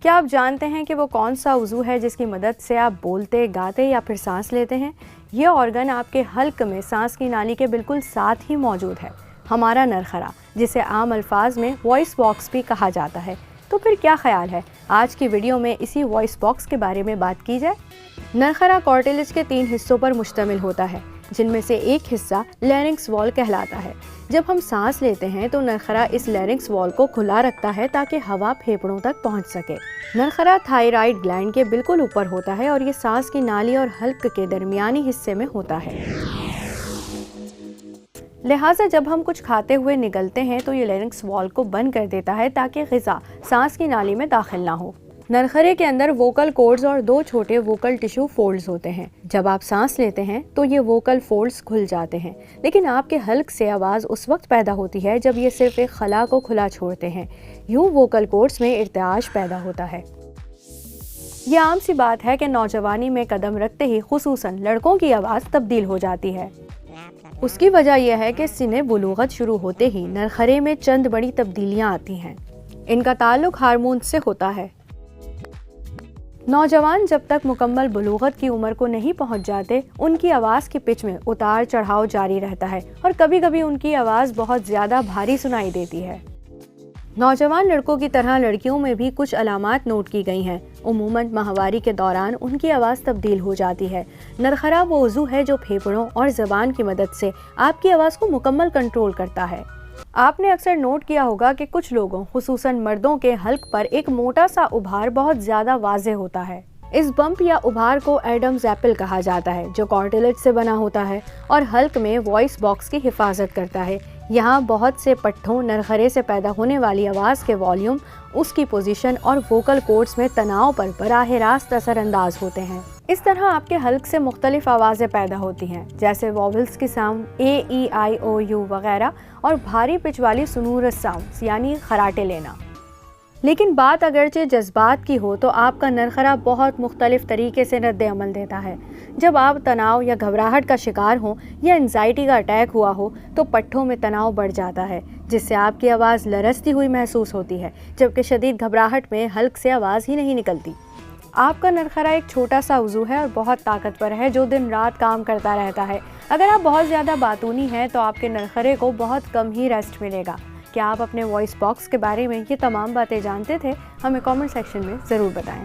क्या आप जानते हैं कि वो कौन सा उज़ू है जिसकी मदद से आप बोलते, गाते या फिर सांस लेते हैं? ये ऑर्गन आपके हल्क में सांस की नाली के बिल्कुल साथ ही मौजूद है, हमारा नरखरा, जिसे आम अल्फाज में वॉइस बॉक्स भी कहा जाता है। तो फिर क्या ख्याल है, आज की वीडियो में इसी वॉइस बॉक्स के बारे में बात की जाए। नरखरा कार्टिलेज के 3 हिस्सों पर मुश्तमिल होता है, जिनमें से एक हिस्सा लैरिंक्स वॉल कहलाता है। जब हम सांस लेते हैं तो नरखरा इस लैरिंक्स वॉल को खुला रखता है ताकि हवा फेफड़ों तक पहुंच सके। नरखरा थायराइड ग्लैंड के बिल्कुल ऊपर होता है और ये सांस की नाली और हल्क के दरमियानी हिस्से में होता है। लिहाजा जब हम कुछ खाते हुए निगलते हैं तो ये लैरिंक्स वॉल को बंद कर देता है ताकि ग़िज़ा सांस की नाली में दाखिल ना हो। नरखरे के अंदर वोकल कॉर्ड्स और 2 छोटे वोकल टिश्यू फोल्ड्स होते हैं। जब आप सांस लेते हैं तो ये वोकल फोल्ड्स खुल जाते हैं, लेकिन आपके हल्क से आवाज़ उस वक्त पैदा होती है जब ये सिर्फ एक खला को खुला छोड़ते हैं। यूँ वोकल कॉर्ड्स में इर्तिआश पैदा होता है। ये आम सी बात है कि नौजवानी में कदम रखते ही खुसूसन लड़कों की आवाज़ तब्दील हो जाती है। उसकी वजह यह है कि सिने बुलूगत शुरू होते ही नरखरे में चंद बड़ी तब्दीलियाँ आती हैं। इनका ताल्लुक हार्मोन से होता है। नौजवान जब तक मुकम्मल बुलूगत की उम्र को नहीं पहुंच जाते, उनकी आवाज़ की पिच में उतार चढ़ाव जारी रहता है और कभी कभी उनकी आवाज़ बहुत ज़्यादा भारी सुनाई देती है। नौजवान लड़कों की तरह लड़कियों में भी कुछ अलामात नोट की गई हैं। उमूमन माहवारी के दौरान उनकी आवाज़ तब्दील हो जाती है। नरखरा वो उज़ू है जो फेफड़ों और ज़बान की मदद से आपकी आवाज़ को मुकम्मल कंट्रोल करता है। आपने अक्सर नोट किया होगा कि कुछ लोगों, खुसूसन मर्दों के हल्क पर एक मोटा सा उभार बहुत ज़्यादा वाज़ेह होता है। इस बम्प या उभार को एडम्स एप्पल कहा जाता है, जो कार्टिलेज से बना होता है और हल्क में वॉइस बॉक्स की हिफाजत करता है। यहाँ बहुत से पट्ठों नरखरे से पैदा होने वाली आवाज़ के वॉल्यूम, उसकी पोजीशन और वोकल कॉर्ड्स में तनाव पर बराह रास्त असरअंदाज होते हैं। इस तरह आपके हल्क से मुख्तलिफ आवाज़ें पैदा होती हैं, जैसे वॉवल्स की sound A, E, I, O, you वगैरह, और भारी पिच वाली सुनूरस साउंड्स यानी खराटे लेना। लेकिन बात अगरचे जज्बात की हो तो आपका नरखरा बहुत मुख्तलिफ तरीके से रद्द अमल देता है। जब आप तनाव या घबराहट का शिकार हो या एंजाइटी का अटैक हुआ हो तो पट्ठों में तनाव बढ़ जाता है, जिससे आपकी आवाज़ लरसती हुई महसूस होती है, जबकि शदीद घबराहट में हल्क से आवाज़ ही नहीं निकलती। आपका नरखरा एक छोटा सा उज़ू है और बहुत ताकतवर है, जो दिन रात काम करता रहता है। अगर आप बहुत ज़्यादा बातूनी हैं तो आपके नरखरे को बहुत कम ही रेस्ट मिलेगा। क्या आप अपने वॉइस बॉक्स के बारे में ये तमाम बातें जानते थे? हमें कमेंट सेक्शन में ज़रूर बताएं।